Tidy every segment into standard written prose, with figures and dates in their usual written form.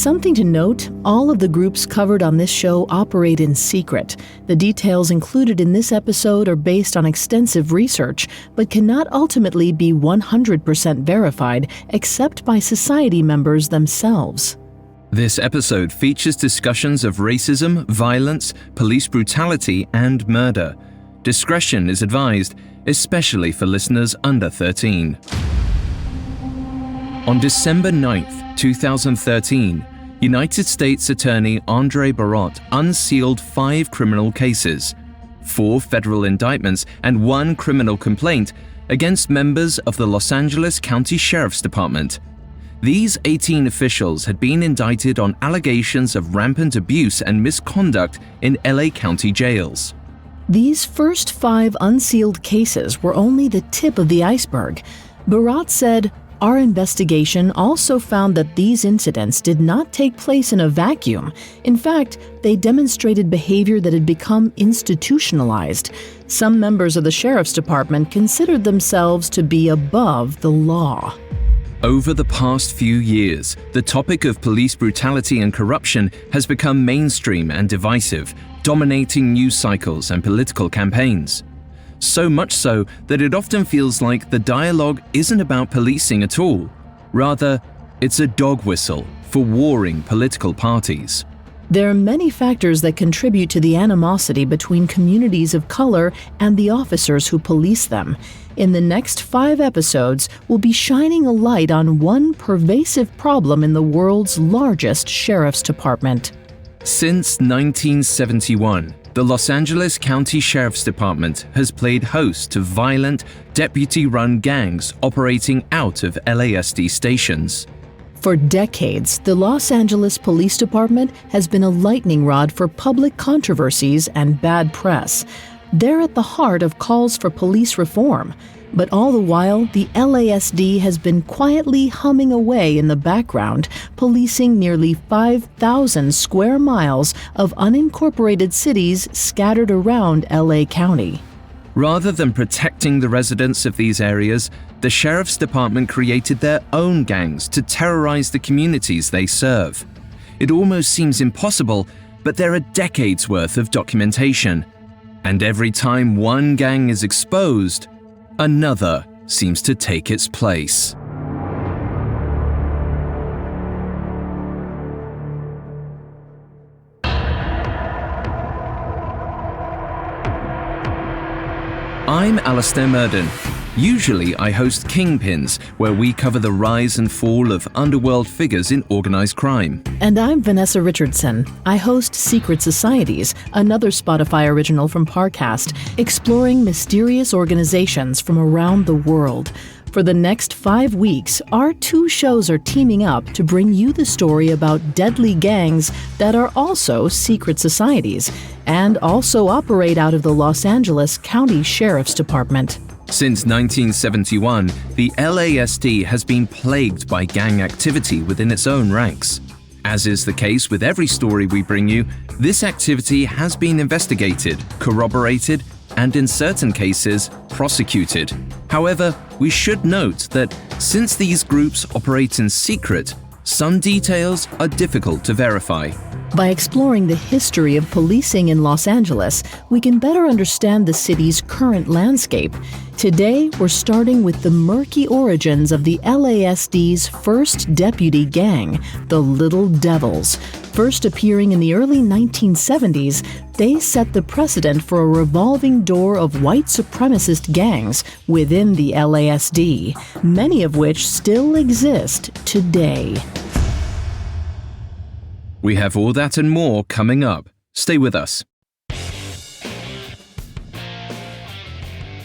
Something to note, all of the groups covered on this show operate in secret. The details included in this episode are based on extensive research, but cannot ultimately be 100% verified except by society members themselves. This episode features discussions of racism, violence, police brutality, and murder. Discretion is advised, especially for listeners under 13. On December 9th, 2013, United States Attorney Andre Barot unsealed 5 criminal cases, 4 federal indictments, and 1 criminal complaint against members of the Los Angeles County Sheriff's Department. These 18 officials had been indicted on allegations of rampant abuse and misconduct in LA County jails. These first 5 unsealed cases were only the tip of the iceberg. Barot said, "Our investigation also found that these incidents did not take place in a vacuum. In fact, they demonstrated behavior that had become institutionalized. Some members of the Sheriff's Department considered themselves to be above the law." Over the past few years, the topic of police brutality and corruption has become mainstream and divisive, dominating news cycles and political campaigns. So much so that it often feels like the dialogue isn't about policing at all. Rather, it's a dog whistle for warring political parties. There are many factors that contribute to the animosity between communities of color and the officers who police them. In the next 5 episodes, we'll be shining a light on one pervasive problem in the world's largest sheriff's department. Since 1971, the Los Angeles County Sheriff's Department has played host to violent, deputy-run gangs operating out of LASD stations. For decades, the Los Angeles Police Department has been a lightning rod for public controversies and bad press. They're at the heart of calls for police reform. But all the while, the LASD has been quietly humming away in the background, policing nearly 5,000 square miles of unincorporated cities scattered around LA County. Rather than protecting the residents of these areas, the Sheriff's Department created their own gangs to terrorize the communities they serve. It almost seems impossible, but there are decades worth of documentation. And every time one gang is exposed, another seems to take its place. I'm Alistair Murden. Usually I host Kingpins, where we cover the rise and fall of underworld figures in organized crime. And I'm Vanessa Richardson. I host Secret Societies, another Spotify original from Parcast, exploring mysterious organizations from around the world. For the next 5 weeks, our 2 shows are teaming up to bring you the story about deadly gangs that are also secret societies and also operate out of the Los Angeles County Sheriff's Department. Since 1971, the LASD has been plagued by gang activity within its own ranks. As is the case with every story we bring you, this activity has been investigated, corroborated, and in certain cases, prosecuted. However, we should note that since these groups operate in secret, some details are difficult to verify. By exploring the history of policing in Los Angeles, we can better understand the city's current landscape. Today, we're starting with the murky origins of the LASD's first deputy gang, the Little Devils. First appearing in the early 1970s, they set the precedent for a revolving door of white supremacist gangs within the LASD, many of which still exist today. We have all that and more coming up. Stay with us.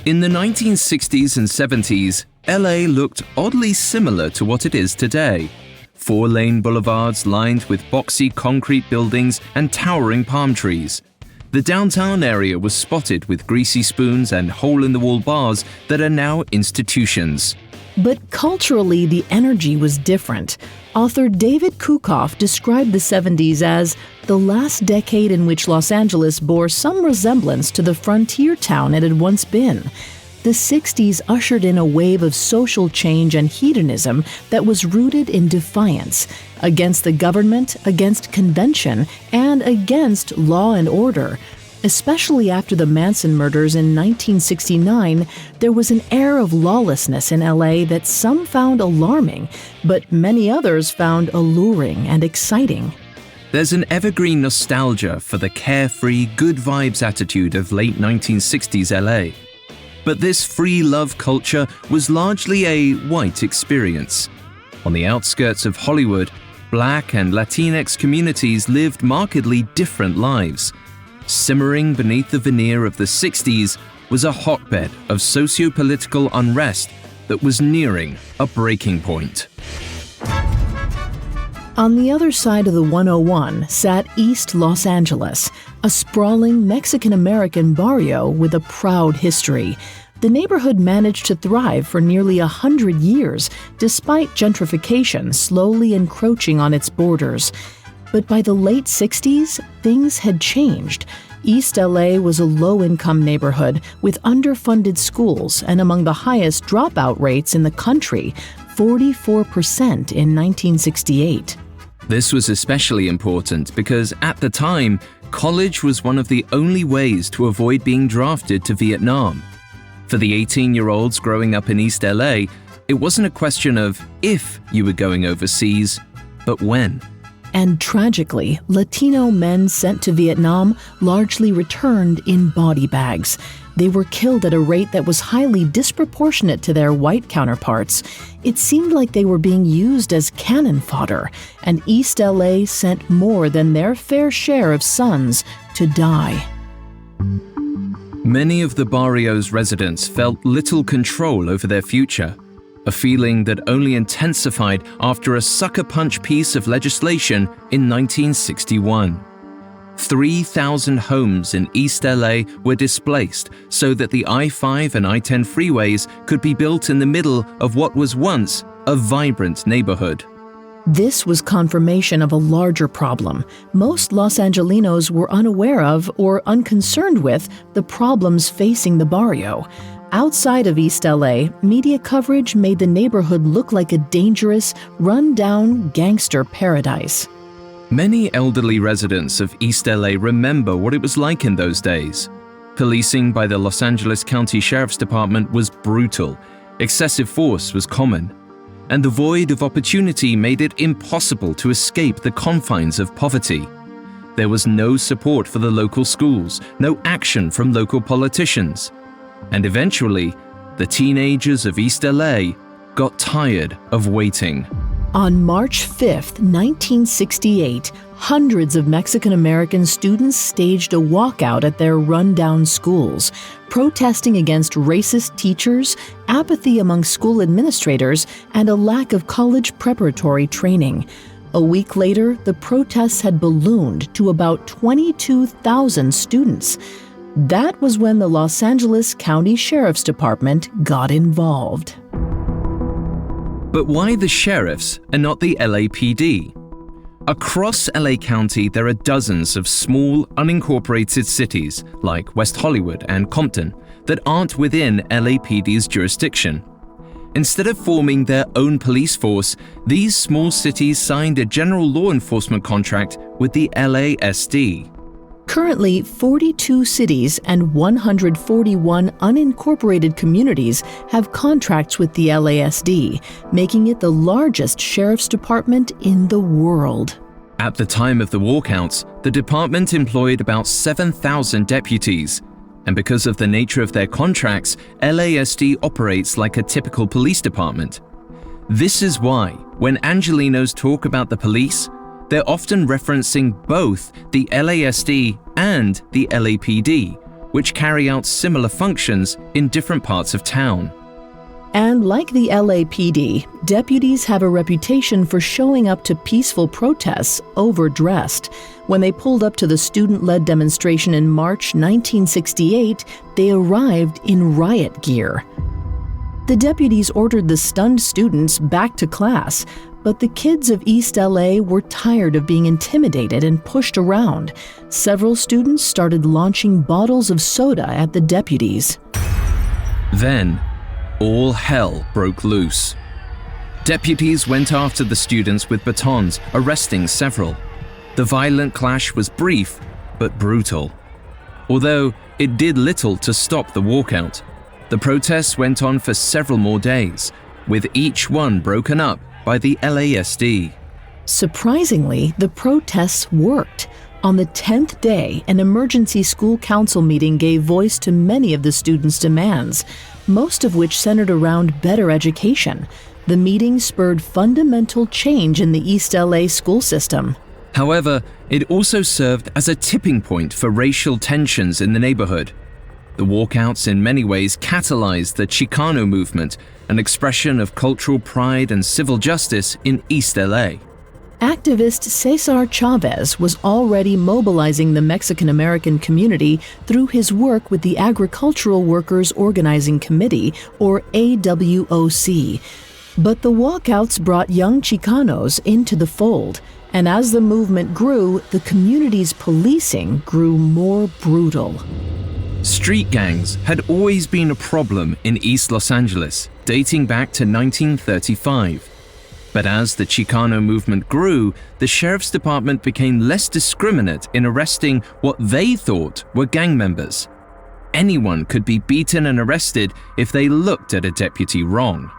In the 1960s and 70s, LA looked oddly similar to what it is today. 4-lane boulevards lined with boxy concrete buildings and towering palm trees. The downtown area was spotted with greasy spoons and hole-in-the-wall bars that are now institutions. But culturally, the energy was different. Author David Kukoff described the 70s as the last decade in which Los Angeles bore some resemblance to the frontier town it had once been. The 60s ushered in a wave of social change and hedonism that was rooted in defiance against the government, against convention, and against law and order. Especially after the Manson murders in 1969, there was an air of lawlessness in LA that some found alarming, but many others found alluring and exciting. There's an evergreen nostalgia for the carefree, good vibes attitude of late 1960s LA. But this free love culture was largely a white experience. On the outskirts of Hollywood, Black and Latinx communities lived markedly different lives. Simmering beneath the veneer of the 60s was a hotbed of socio-political unrest that was nearing a breaking point. On the other side of the 101 sat East Los Angeles, a sprawling Mexican-American barrio with a proud history. The neighborhood managed to thrive for nearly 100 years, despite gentrification slowly encroaching on its borders. But by the late 60s, things had changed. East LA was a low-income neighborhood with underfunded schools and among the highest dropout rates in the country, 44% in 1968. This was especially important because at the time, college was one of the only ways to avoid being drafted to Vietnam. For the 18-year-olds growing up in East LA, it wasn't a question of if you were going overseas, but when. And tragically, Latino men sent to Vietnam largely returned in body bags. They were killed at a rate that was highly disproportionate to their white counterparts. It seemed like they were being used as cannon fodder, and East LA sent more than their fair share of sons to die. Many of the barrio's residents felt little control over their future, a feeling that only intensified after a sucker-punch piece of legislation in 1961. 3,000 homes in East LA were displaced so that the I-5 and I-10 freeways could be built in the middle of what was once a vibrant neighborhood. This was confirmation of a larger problem. Most Los Angelinos were unaware of or unconcerned with the problems facing the barrio. Outside of East LA, media coverage made the neighborhood look like a dangerous, run-down gangster paradise. Many elderly residents of East LA remember what it was like in those days. Policing by the Los Angeles County Sheriff's Department was brutal, excessive force was common, and the void of opportunity made it impossible to escape the confines of poverty. There was no support for the local schools, no action from local politicians. And eventually, the teenagers of East LA got tired of waiting. On March 5, 1968, hundreds of Mexican-American students staged a walkout at their run-down schools, protesting against racist teachers, apathy among school administrators, and a lack of college preparatory training. A week later, the protests had ballooned to about 22,000 students. That was when the Los Angeles County Sheriff's Department got involved. But why the sheriffs and not the LAPD? Across LA County, there are dozens of small, unincorporated cities like West Hollywood and Compton that aren't within LAPD's jurisdiction. Instead of forming their own police force, these small cities signed a general law enforcement contract with the LASD. Currently, 42 cities and 141 unincorporated communities have contracts with the LASD, making it the largest sheriff's department in the world. At the time of the walkouts, the department employed about 7,000 deputies, and because of the nature of their contracts, LASD operates like a typical police department. This is why, when Angelinos talk about the police, they're often referencing both the LASD and the LAPD, which carry out similar functions in different parts of town. And like the LAPD, deputies have a reputation for showing up to peaceful protests overdressed. When they pulled up to the student-led demonstration in March 1968, they arrived in riot gear. The deputies ordered the stunned students back to class, but the kids of East LA were tired of being intimidated and pushed around. Several students started launching bottles of soda at the deputies. Then, all hell broke loose. Deputies went after the students with batons, arresting several. The violent clash was brief, but brutal. Although it did little to stop the walkout, the protests went on for several more days, with each one broken up by the LASD. Surprisingly, the protests worked. On the 10th day, an emergency school council meeting gave voice to many of the students' demands, most of which centered around better education. The meeting spurred fundamental change in the East LA school system. However, it also served as a tipping point for racial tensions in the neighborhood. The walkouts in many ways catalyzed the Chicano movement, an expression of cultural pride and civil justice in East LA. Activist Cesar Chavez was already mobilizing the Mexican-American community through his work with the Agricultural Workers Organizing Committee, or AWOC. But the walkouts brought young Chicanos into the fold, and as the movement grew, the community's policing grew more brutal. Street gangs had always been a problem in East Los Angeles, dating back to 1935. But as the Chicano movement grew, the sheriff's department became less discriminate in arresting what they thought were gang members. Anyone could be beaten and arrested if they looked at a deputy wrong.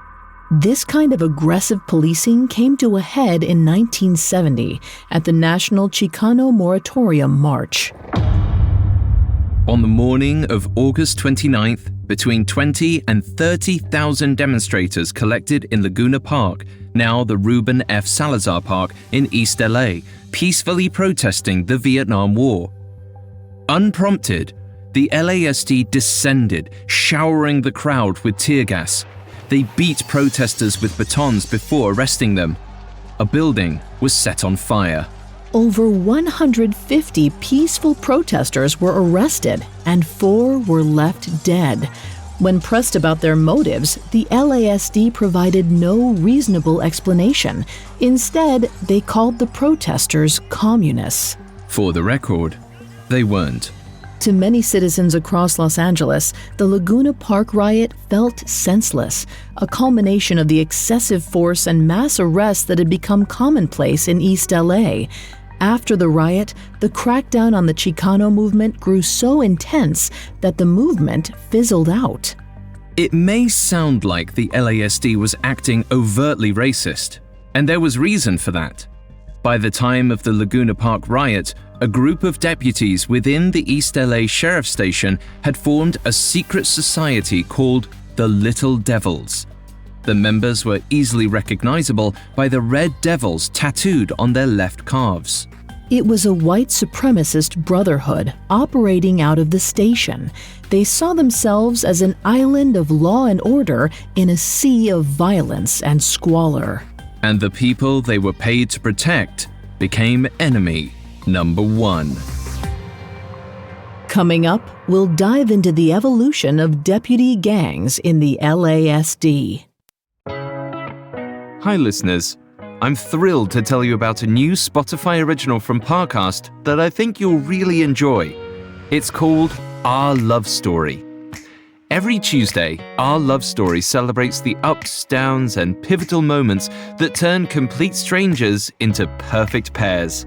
This kind of aggressive policing came to a head in 1970 at the National Chicano Moratorium March. On the morning of August 29th, between 20 and 30,000 demonstrators collected in Laguna Park, now the Ruben F. Salazar Park in East LA, peacefully protesting the Vietnam War. Unprompted, the LASD descended, showering the crowd with tear gas. They beat protesters with batons before arresting them. A building was set on fire. Over 150 peaceful protesters were arrested, and 4 were left dead. When pressed about their motives, the LASD provided no reasonable explanation. Instead, they called the protesters communists. For the record, they weren't. To many citizens across Los Angeles, the Laguna Park riot felt senseless, a culmination of the excessive force and mass arrests that had become commonplace in East LA. After the riot, the crackdown on the Chicano movement grew so intense that the movement fizzled out. It may sound like the LASD was acting overtly racist, and there was reason for that. By the time of the Laguna Park riot, a group of deputies within the East LA Sheriff's Station had formed a secret society called the Little Devils. The members were easily recognizable by the red devils tattooed on their left calves. It was a white supremacist brotherhood operating out of the station. They saw themselves as an island of law and order in a sea of violence and squalor. And the people they were paid to protect became enemy number one. Coming up, we'll dive into the evolution of deputy gangs in the LASD. Hi listeners, I'm thrilled to tell you about a new Spotify original from Parcast that I think you'll really enjoy. It's called Our Love Story. Every Tuesday, Our Love Story celebrates the ups, downs, and pivotal moments that turn complete strangers into perfect pairs.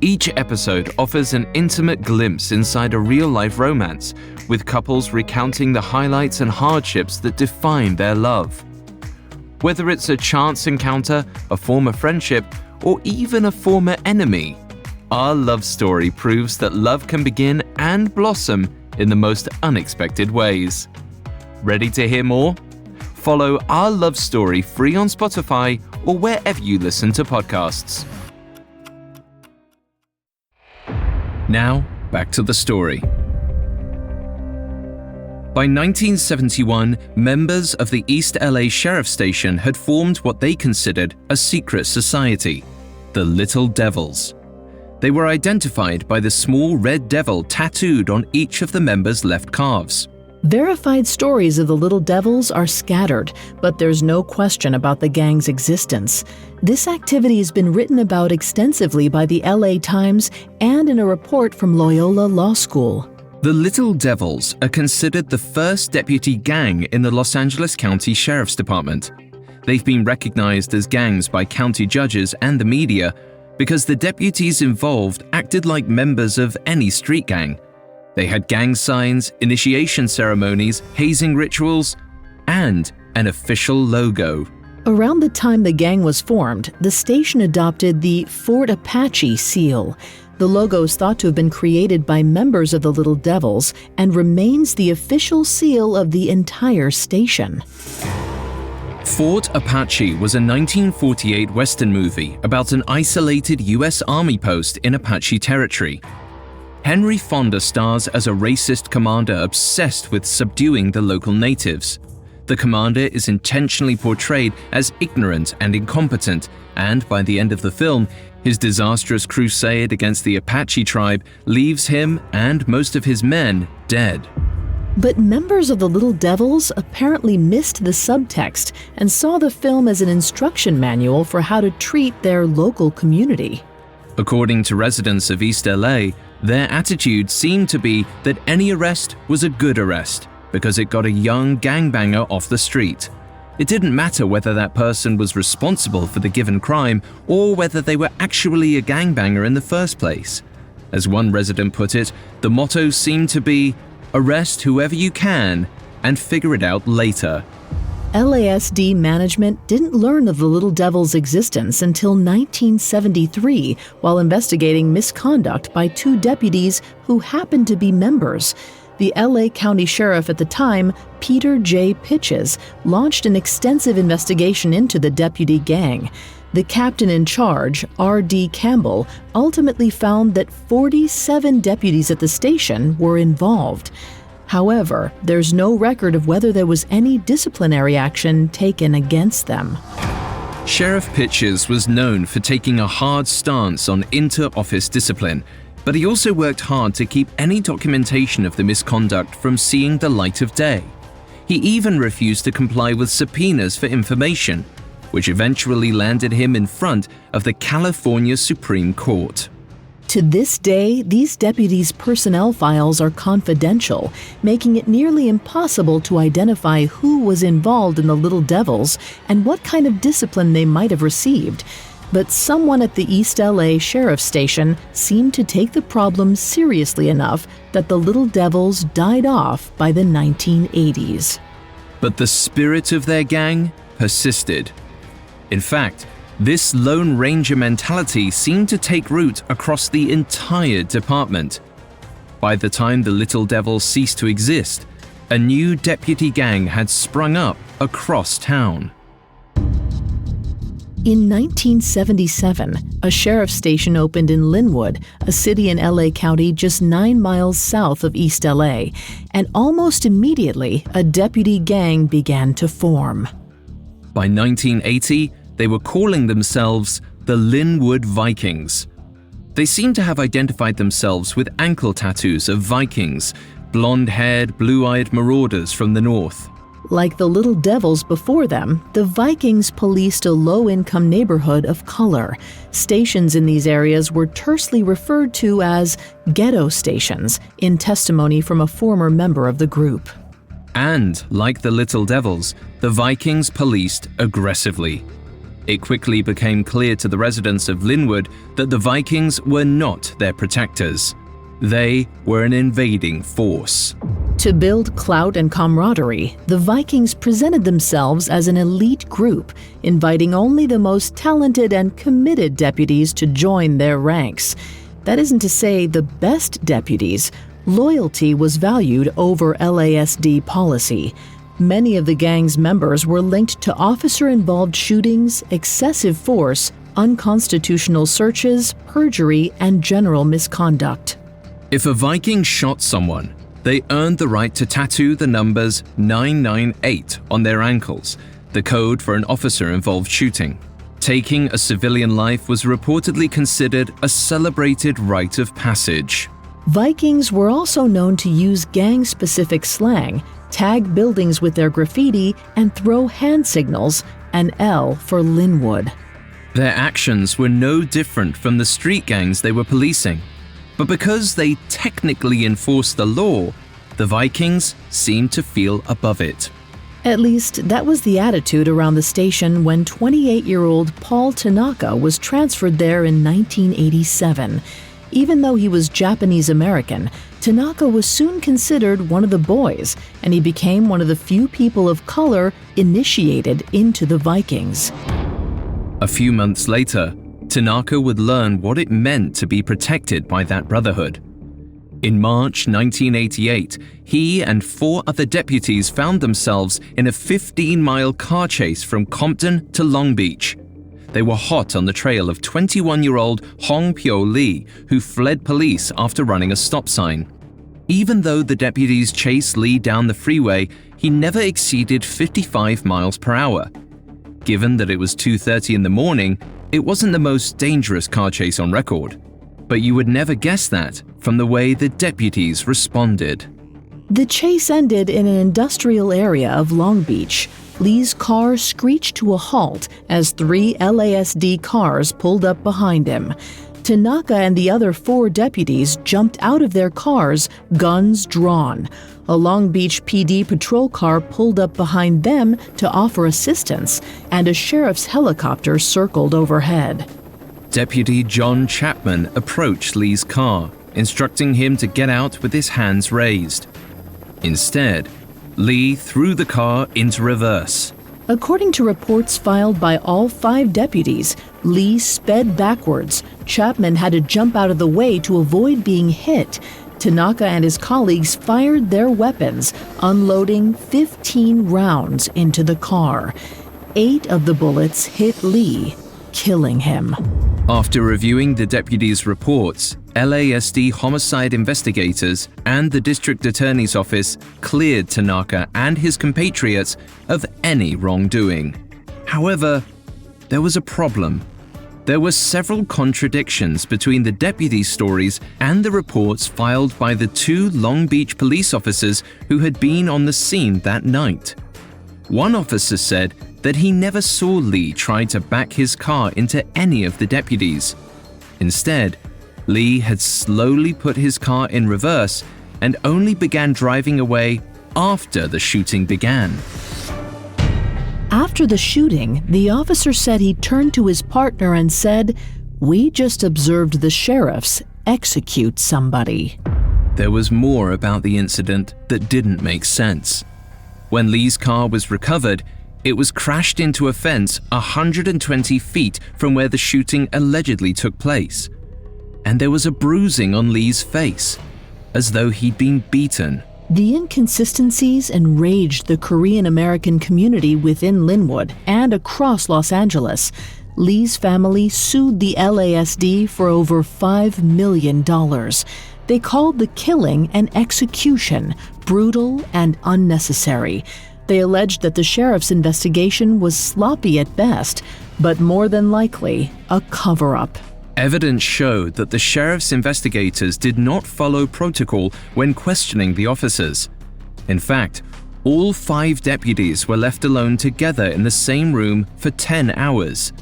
Each episode offers an intimate glimpse inside a real-life romance, with couples recounting the highlights and hardships that define their love. Whether it's a chance encounter, a former friendship, or even a former enemy, Our Love Story proves that love can begin and blossom in the most unexpected ways. Ready to hear more? Follow Our Love Story free on Spotify or wherever you listen to podcasts. Now, back to the story. By 1971, members of the East LA Sheriff's Station had formed what they considered a secret society, the Little Devils. They were identified by the small red devil tattooed on each of the members' left calves. Verified stories of the Little Devils are scattered, but there's no question about the gang's existence. This activity has been written about extensively by the LA Times and in a report from Loyola Law School. The Little Devils are considered the first deputy gang in the Los Angeles County Sheriff's Department. They've been recognized as gangs by county judges and the media because the deputies involved acted like members of any street gang. They had gang signs, initiation ceremonies, hazing rituals, and an official logo. Around the time the gang was formed, the station adopted the Fort Apache seal. The logo is thought to have been created by members of the Little Devils and remains the official seal of the entire station. Fort Apache was a 1948 Western movie about an isolated U.S. Army post in Apache territory. Henry Fonda stars as a racist commander obsessed with subduing the local natives. The commander is intentionally portrayed as ignorant and incompetent, and by the end of the film, his disastrous crusade against the Apache tribe leaves him and most of his men dead. But members of the Little Devils apparently missed the subtext and saw the film as an instruction manual for how to treat their local community. According to residents of East LA, their attitude seemed to be that any arrest was a good arrest because it got a young gangbanger off the street. It didn't matter whether that person was responsible for the given crime or whether they were actually a gangbanger in the first place. As one resident put it, the motto seemed to be, "Arrest whoever you can and figure it out later." LASD management didn't learn of the Little Devils' existence until 1973 while investigating misconduct by two deputies who happened to be members. The LA County Sheriff at the time, Peter J. Pitches, launched an extensive investigation into the deputy gang. The captain in charge, R.D. Campbell, ultimately found that 47 deputies at the station were involved. However, there's no record of whether there was any disciplinary action taken against them. Sheriff Pitches was known for taking a hard stance on inter-office discipline, but he also worked hard to keep any documentation of the misconduct from seeing the light of day. He even refused to comply with subpoenas for information, which eventually landed him in front of the California Supreme Court. To this day, these deputies' personnel files are confidential, making it nearly impossible to identify who was involved in the Little Devils and what kind of discipline they might have received. But someone at the East LA Sheriff's Station seemed to take the problem seriously enough that the Little Devils died off by the 1980s. But the spirit of their gang persisted. In fact, this Lone Ranger mentality seemed to take root across the entire department. By the time the Little Devils ceased to exist, a new deputy gang had sprung up across town. In 1977, a sheriff's station opened in Lynwood, a city in LA County just 9 miles south of East LA, and almost immediately, a deputy gang began to form. By 1980, they were calling themselves the Lynwood Vikings. They seemed to have identified themselves with ankle tattoos of Vikings, blonde-haired, blue-eyed marauders from the north. Like the Little Devils before them, the Vikings policed a low-income neighborhood of color. Stations in these areas were tersely referred to as ghetto stations, in testimony from a former member of the group. And, like the Little Devils, the Vikings policed aggressively. It quickly became clear to the residents of Lynwood that the Vikings were not their protectors. They were an invading force. To build clout and camaraderie, the Vikings presented themselves as an elite group, inviting only the most talented and committed deputies to join their ranks. That isn't to say the best deputies. Loyalty was valued over LASD policy. Many of the gang's members were linked to officer-involved shootings, excessive force, unconstitutional searches, perjury, and general misconduct. If a Viking shot someone, they earned the right to tattoo the numbers 998 on their ankles, the code for an officer-involved shooting. Taking a civilian life was reportedly considered a celebrated rite of passage. Vikings were also known to use gang-specific slang, tag buildings with their graffiti, and throw hand signals, an L for Lynwood. Their actions were no different from the street gangs they were policing. But because they technically enforced the law, the Vikings seemed to feel above it. At least, that was the attitude around the station when 28-year-old Paul Tanaka was transferred there in 1987. Even though he was Japanese-American, Tanaka was soon considered one of the boys, and he became one of the few people of color initiated into the Vikings. A few months later, Tanaka would learn what it meant to be protected by that brotherhood. In March 1988, he and 4 other deputies found themselves in a 15-mile car chase from Compton to Long Beach. They were hot on the trail of 21-year-old Hong Pyo Lee, who fled police after running a stop sign. Even though the deputies chased Lee down the freeway, he never exceeded 55 miles per hour. Given that it was 2:30 in the morning, it wasn't the most dangerous car chase on record. But you would never guess that from the way the deputies responded. The chase ended in an industrial area of Long Beach. Lee's car screeched to a halt as 3 LASD cars pulled up behind him. Tanaka and the other 4 deputies jumped out of their cars, guns drawn. A Long Beach PD patrol car pulled up behind them to offer assistance, and a sheriff's helicopter circled overhead. Deputy John Chapman approached Lee's car, instructing him to get out with his hands raised. Instead, Lee threw the car into reverse. According to reports filed by all 5 deputies, Lee sped backwards. Chapman had to jump out of the way to avoid being hit. Tanaka and his colleagues fired their weapons, unloading 15 rounds into the car. 8 of the bullets hit Lee, killing him. After reviewing the deputies' reports, LASD homicide investigators and the district attorney's office cleared Tanaka and his compatriots of any wrongdoing. However, there was a problem. There were several contradictions between the deputies' stories and the reports filed by the 2 Long Beach police officers who had been on the scene that night. One officer said that he never saw Lee try to back his car into any of the deputies. Instead, Lee had slowly put his car in reverse and only began driving away after the shooting began. After the shooting, the officer said he turned to his partner and said, "We just observed the sheriffs execute somebody." There was more about the incident that didn't make sense. When Lee's car was recovered, it was crashed into a fence 120 feet from where the shooting allegedly took place. And there was a bruising on Lee's face, as though he'd been beaten. The inconsistencies enraged the Korean-American community within Lynwood and across Los Angeles. Lee's family sued the LASD for over $5 million. They called the killing an execution, brutal and unnecessary. They alleged that the sheriff's investigation was sloppy at best, but more than likely a cover-up. Evidence showed that the sheriff's investigators did not follow protocol when questioning the officers. In fact, all 5 deputies were left alone together in the same room for 10 hours.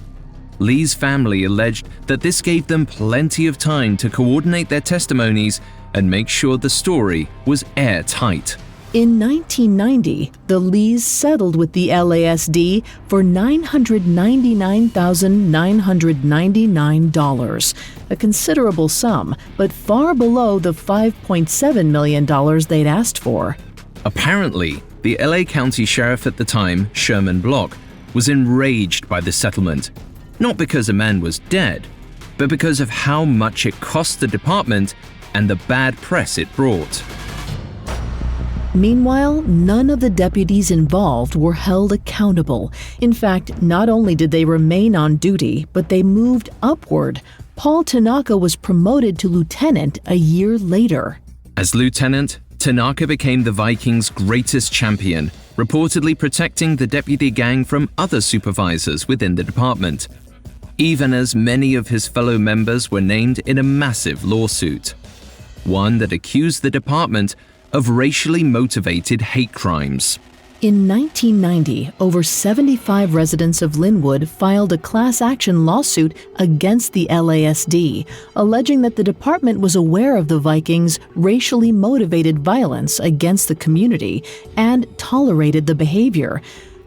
Lee's family alleged that this gave them plenty of time to coordinate their testimonies and make sure the story was airtight. In 1990, the Lees settled with the LASD for $999,999, a considerable sum, but far below the $5.7 million they'd asked for. Apparently, the LA County Sheriff at the time, Sherman Block, was enraged by the settlement, not because a man was dead, but because of how much it cost the department and the bad press it brought. Meanwhile, none of the deputies involved were held accountable. In fact, not only did they remain on duty, but they moved upward. Paul Tanaka was promoted to lieutenant a year later. As lieutenant, Tanaka became the Vikings' greatest champion, reportedly protecting the deputy gang from other supervisors within the department, even as many of his fellow members were named in a massive lawsuit, one that accused the department of racially motivated hate crimes. In 1990, over 75 residents of Lynwood filed a class action lawsuit against the LASD, alleging that the department was aware of the Vikings' racially motivated violence against the community and tolerated the behavior.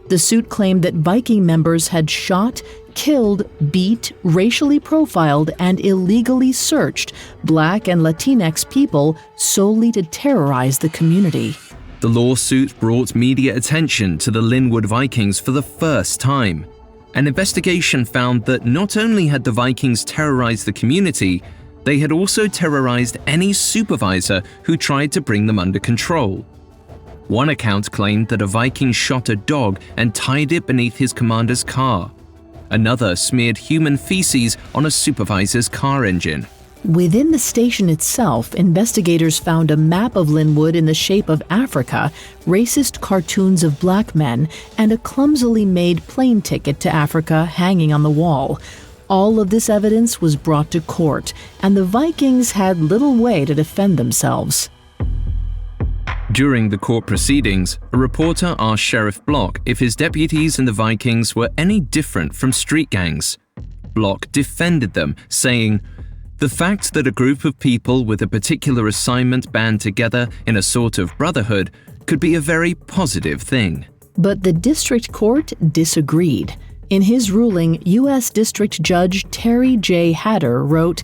The suit claimed that Viking members had shot, killed, beat, racially profiled, and illegally searched Black and Latinx people solely to terrorize the community. The lawsuit brought media attention to the Lynwood Vikings for the first time. An investigation found that not only had the Vikings terrorized the community, they had also terrorized any supervisor who tried to bring them under control. One account claimed that a Viking shot a dog and tied it beneath his commander's car. Another smeared human feces on a supervisor's car engine. Within the station itself, investigators found a map of Lynwood in the shape of Africa, racist cartoons of black men, and a clumsily made plane ticket to Africa hanging on the wall. All of this evidence was brought to court, and the Vikings had little way to defend themselves. During the court proceedings, a reporter asked Sheriff Block if his deputies and the Vikings were any different from street gangs. Block defended them, saying, "The fact that a group of people with a particular assignment band together in a sort of brotherhood could be a very positive thing." But the district court disagreed. In his ruling, U.S. District Judge Terry J. Hatter wrote,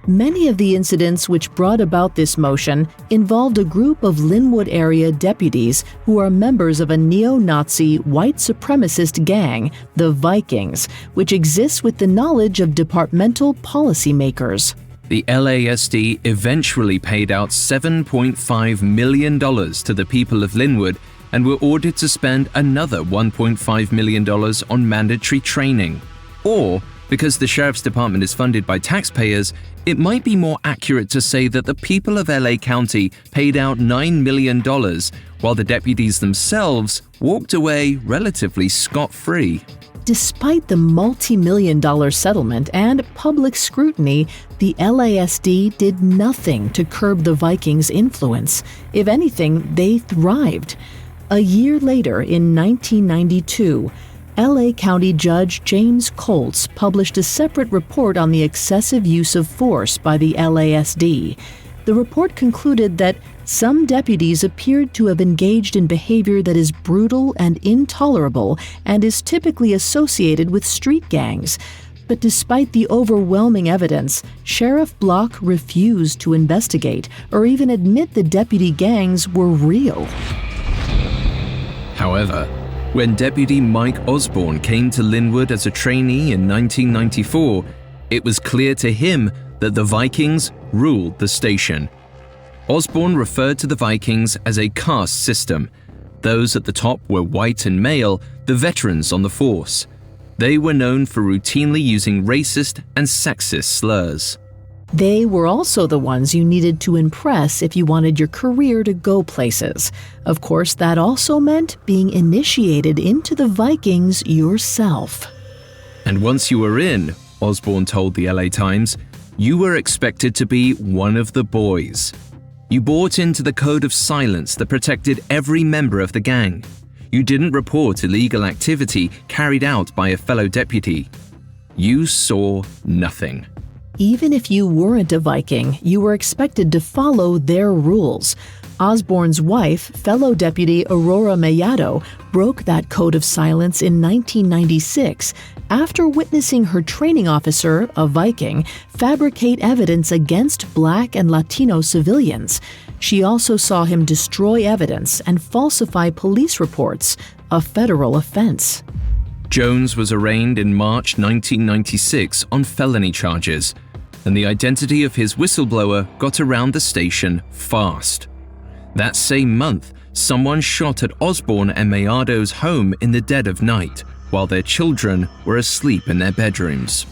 "Many of the incidents which brought about this motion involved a group of Lynwood area deputies who are members of a neo-Nazi white supremacist gang, the Vikings, which exists with the knowledge of departmental policymakers." The LASD eventually paid out $7.5 million to the people of Lynwood and were ordered to spend another $1.5 million on mandatory training. Or, because the Sheriff's Department is funded by taxpayers, it might be more accurate to say that the people of LA County paid out $9 million, while the deputies themselves walked away relatively scot-free. Despite the multi-million-dollar settlement and public scrutiny, the LASD did nothing to curb the Vikings' influence. If anything, they thrived. A year later, in 1992, LA County Judge James Colts published a separate report on the excessive use of force by the LASD. The report concluded that some deputies appeared to have engaged in behavior that is brutal and intolerable and is typically associated with street gangs. But despite the overwhelming evidence, Sheriff Block refused to investigate or even admit the deputy gangs were real. However, when Deputy Mike Osborne came to Lynwood as a trainee in 1994, it was clear to him that the Vikings ruled the station. Osborne referred to the Vikings as a caste system. Those at the top were white and male, the veterans on the force. They were known for routinely using racist and sexist slurs. They were also the ones you needed to impress if you wanted your career to go places. Of course, that also meant being initiated into the Vikings yourself. And once you were in, Osborne told the LA Times, you were expected to be one of the boys. You bought into the code of silence that protected every member of the gang. You didn't report illegal activity carried out by a fellow deputy. You saw nothing. Even if you weren't a Viking, you were expected to follow their rules. Osborne's wife, fellow deputy Aurora Mellado, broke that code of silence in 1996 after witnessing her training officer, a Viking, fabricate evidence against Black and Latino civilians. She also saw him destroy evidence and falsify police reports, a federal offense. Jones was arraigned in March 1996 on felony charges, and the identity of his whistleblower got around the station fast. That same month, someone shot at Osborne and Mellado's home in the dead of night, while their children were asleep in their bedrooms.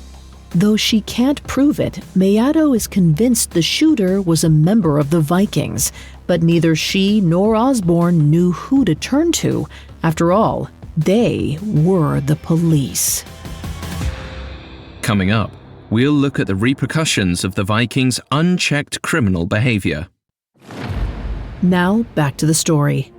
Though she can't prove it, Mellado is convinced the shooter was a member of the Vikings, but neither she nor Osborne knew who to turn to. After all, they were the police. Coming up, we'll look at the repercussions of the Vikings' unchecked criminal behavior. Now, back to the story.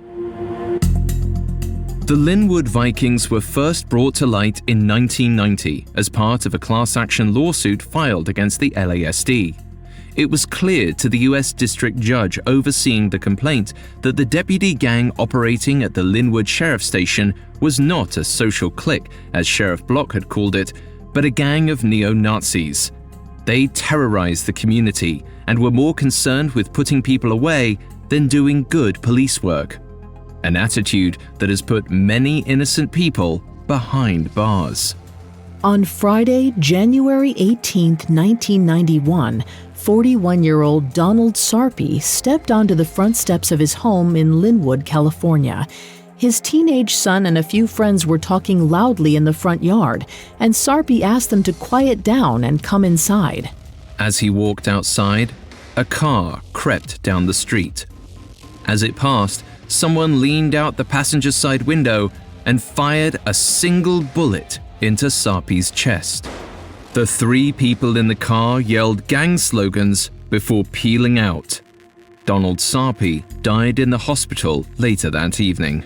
The Lynwood Vikings were first brought to light in 1990 as part of a class action lawsuit filed against the LASD. It was clear to the US district judge overseeing the complaint that the deputy gang operating at the Lynwood Sheriff Station was not a social clique, as Sheriff Block had called it, but a gang of neo-Nazis. They terrorized the community and were more concerned with putting people away than doing good police work. An attitude that has put many innocent people behind bars. On Friday, January 18, 1991, 41-year-old Donald Sarpy stepped onto the front steps of his home in Lynwood, California. His teenage son and a few friends were talking loudly in the front yard, and Sarpy asked them to quiet down and come inside. As he walked outside, a car crept down the street. As it passed, someone leaned out the passenger side window and fired a single bullet into Sarpy's chest. The three people in the car yelled gang slogans before peeling out. Donald Sarpy died in the hospital later that evening.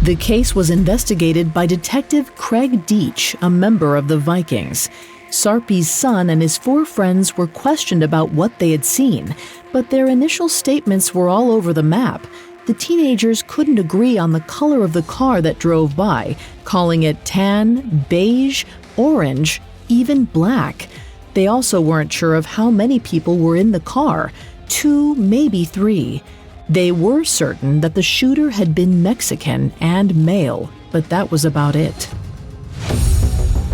The case was investigated by Detective Craig Deach, a member of the Vikings. Sarpy's son and his four friends were questioned about what they had seen, but their initial statements were all over the map. The teenagers couldn't agree on the color of the car that drove by, calling it tan, beige, orange, even black. They also weren't sure of how many people were in the car, 2, maybe 3. They were certain that the shooter had been Mexican and male, but that was about it.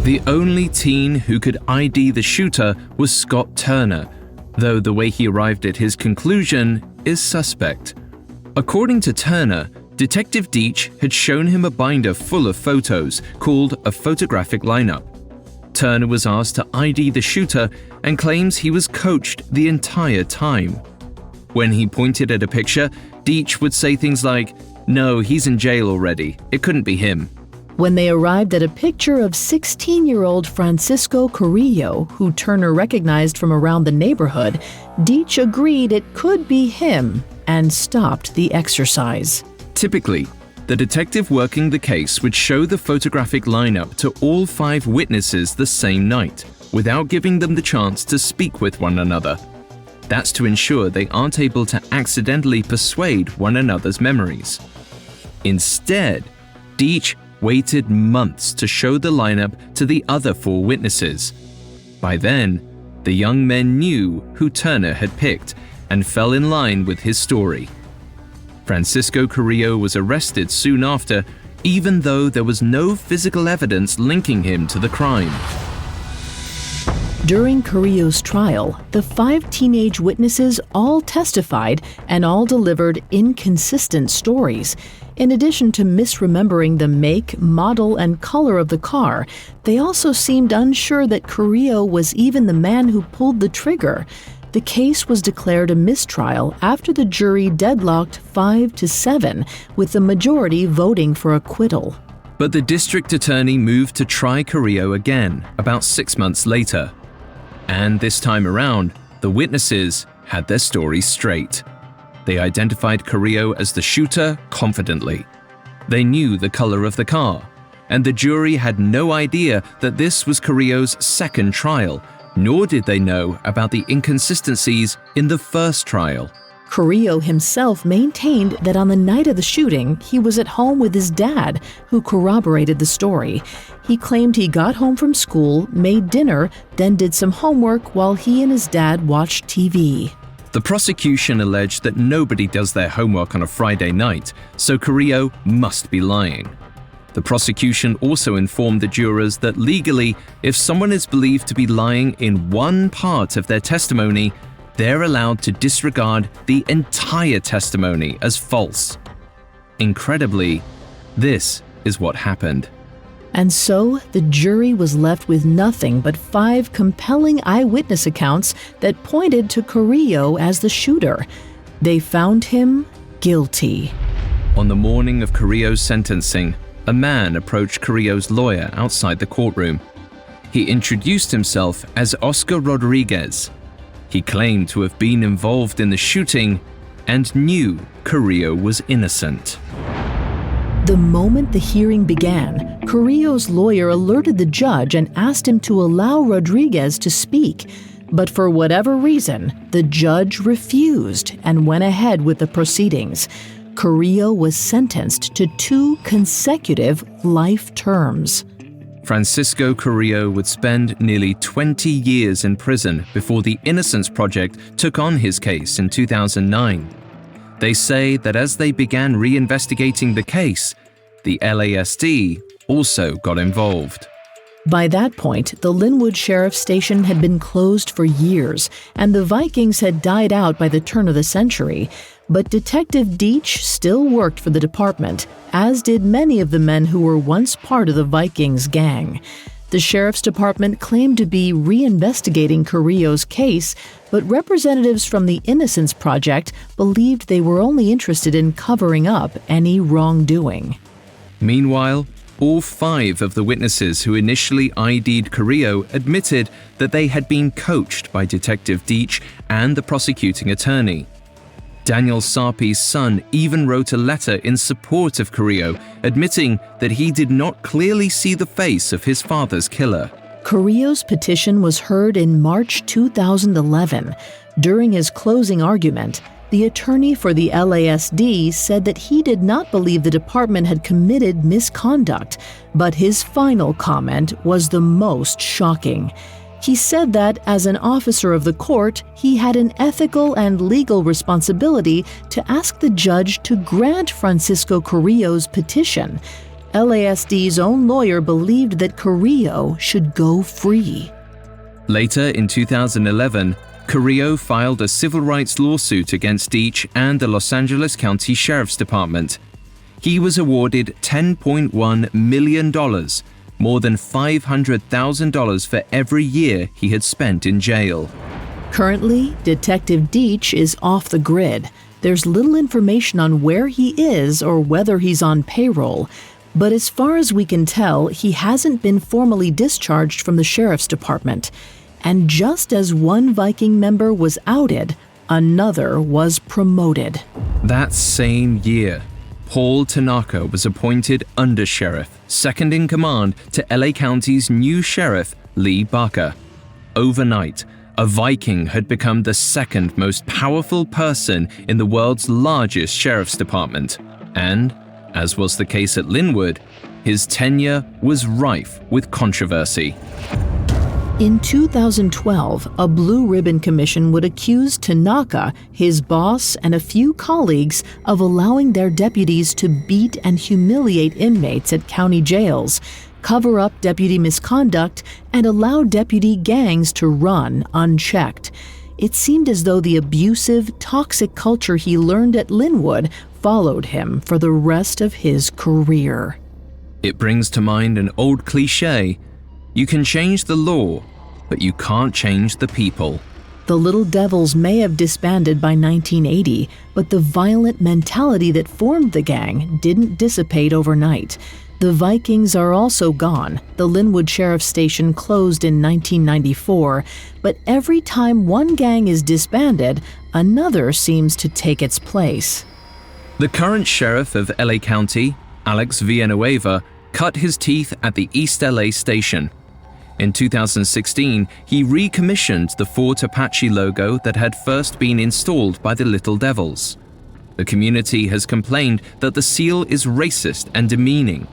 The only teen who could ID the shooter was Scott Turner, though the way he arrived at his conclusion is suspect. According to Turner, Detective Deach had shown him a binder full of photos called a photographic lineup. Turner was asked to ID the shooter and claims he was coached the entire time. When he pointed at a picture, Deach would say things like, "No, he's in jail already. It couldn't be him." When they arrived at a picture of 16-year-old Francisco Carrillo, who Turner recognized from around the neighborhood, Deach agreed it could be him and stopped the exercise. Typically, the detective working the case would show the photographic lineup to all 5 witnesses the same night, without giving them the chance to speak with one another. That's to ensure they aren't able to accidentally persuade one another's memories. Instead, Deach waited months to show the lineup to the other 4 witnesses. By then, the young men knew who Turner had picked and fell in line with his story. Francisco Carrillo was arrested soon after, even though there was no physical evidence linking him to the crime. During Carrillo's trial, the 5 teenage witnesses all testified and all delivered inconsistent stories. In addition to misremembering the make, model, and color of the car, they also seemed unsure that Carrillo was even the man who pulled the trigger. The case was declared a mistrial after the jury deadlocked 5-7, with the majority voting for acquittal. But the district attorney moved to try Carrillo again about 6 months later. And this time around, the witnesses had their stories straight. They identified Carrillo as the shooter confidently. They knew the color of the car, and the jury had no idea that this was Carrillo's second trial, nor did they know about the inconsistencies in the first trial. Carrillo himself maintained that on the night of the shooting, he was at home with his dad, who corroborated the story. He claimed he got home from school, made dinner, then did some homework while he and his dad watched TV. The prosecution alleged that nobody does their homework on a Friday night, so Carrillo must be lying. The prosecution also informed the jurors that legally, if someone is believed to be lying in one part of their testimony, they're allowed to disregard the entire testimony as false. Incredibly, this is what happened. And so, the jury was left with nothing but 5 compelling eyewitness accounts that pointed to Carrillo as the shooter. They found him guilty. On the morning of Carrillo's sentencing, a man approached Carrillo's lawyer outside the courtroom. He introduced himself as Oscar Rodriguez. He claimed to have been involved in the shooting and knew Carrillo was innocent. The moment the hearing began, Carrillo's lawyer alerted the judge and asked him to allow Rodriguez to speak. But for whatever reason, the judge refused and went ahead with the proceedings. Carrillo was sentenced to 2 consecutive life terms. Francisco Carrillo would spend nearly 20 years in prison before the Innocence Project took on his case in 2009. They say that as they began reinvestigating the case, the LASD also got involved. By that point, the Lynwood Sheriff's Station had been closed for years, and the Vikings had died out by the turn of the century. But Detective Deitch still worked for the department, as did many of the men who were once part of the Vikings gang. The Sheriff's Department claimed to be reinvestigating Carrillo's case, but representatives from the Innocence Project believed they were only interested in covering up any wrongdoing. Meanwhile, all 5 of the witnesses who initially ID'd Carrillo admitted that they had been coached by Detective Deitch and the prosecuting attorney. Daniel Sarpi's son even wrote a letter in support of Carrillo, admitting that he did not clearly see the face of his father's killer. Carrillo's petition was heard in March 2011. During his closing argument, the attorney for the LASD said that he did not believe the department had committed misconduct, but his final comment was the most shocking. He said that, as an officer of the court, he had an ethical and legal responsibility to ask the judge to grant Francisco Carrillo's petition. LASD's own lawyer believed that Carrillo should go free. Later in 2011, Carrillo filed a civil rights lawsuit against Deitch and the Los Angeles County Sheriff's Department. He was awarded $10.1 million, more than $500,000 for every year he had spent in jail. Currently, Detective Deitch is off the grid. There's little information on where he is or whether he's on payroll. But as far as we can tell, he hasn't been formally discharged from the Sheriff's Department. And just as one Viking member was outed, another was promoted. That same year, Paul Tanaka was appointed undersheriff, second in command to LA County's new sheriff, Lee Barker. Overnight, a Viking had become the second most powerful person in the world's largest sheriff's department. And, as was the case at Lynwood, his tenure was rife with controversy. In 2012, a Blue Ribbon Commission would accuse Tanaka, his boss, and a few colleagues of allowing their deputies to beat and humiliate inmates at county jails, cover up deputy misconduct, and allow deputy gangs to run unchecked. It seemed as though the abusive, toxic culture he learned at Lynwood followed him for the rest of his career. It brings to mind an old cliché: you can change the law, but you can't change the people. The Little Devils may have disbanded by 1980, but the violent mentality that formed the gang didn't dissipate overnight. The Vikings are also gone. The Lynwood Sheriff's Station closed in 1994, but every time one gang is disbanded, another seems to take its place. The current sheriff of LA County, Alex Villanueva, cut his teeth at the East LA station. In 2016, he recommissioned the Fort Apache logo that had first been installed by the Little Devils. The community has complained that the seal is racist and demeaning,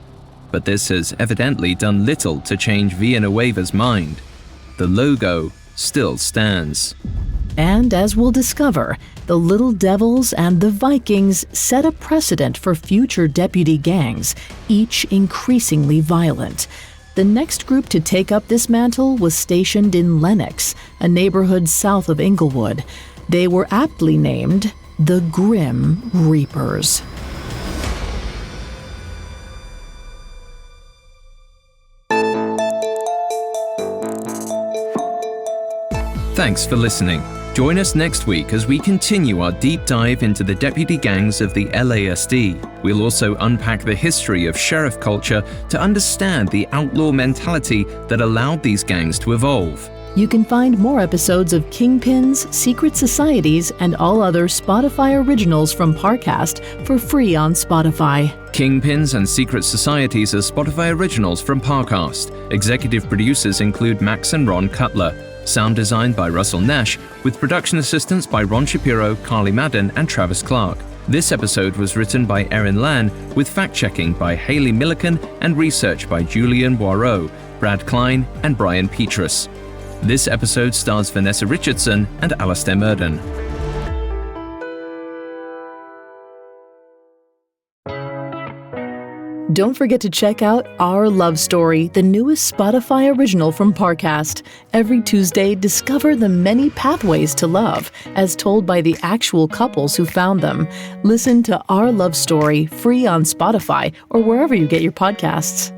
but this has evidently done little to change Villanueva's mind. The logo still stands. And as we'll discover, the Little Devils and the Vikings set a precedent for future deputy gangs, each increasingly violent. The next group to take up this mantle was stationed in Lenox, a neighborhood south of Inglewood. They were aptly named the Grim Reapers. Thanks for listening. Join us next week as we continue our deep dive into the deputy gangs of the LASD. We'll also unpack the history of sheriff culture to understand the outlaw mentality that allowed these gangs to evolve. You can find more episodes of Kingpins, Secret Societies, and all other Spotify originals from Parcast for free on Spotify. Kingpins and Secret Societies are Spotify originals from Parcast. Executive producers include Max and Ron Cutler. Sound design by Russell Nash, with production assistance by Ron Shapiro, Carly Madden, and Travis Clark. This episode was written by Erin Lan, with fact-checking by Haley Milliken and research by Julian Boireau, Brad Klein, and Brian Petrus. This episode stars Vanessa Richardson and Alastair Murden. Don't forget to check out Our Love Story, the newest Spotify original from Parcast. Every Tuesday, discover the many pathways to love, as told by the actual couples who found them. Listen to Our Love Story free on Spotify or wherever you get your podcasts.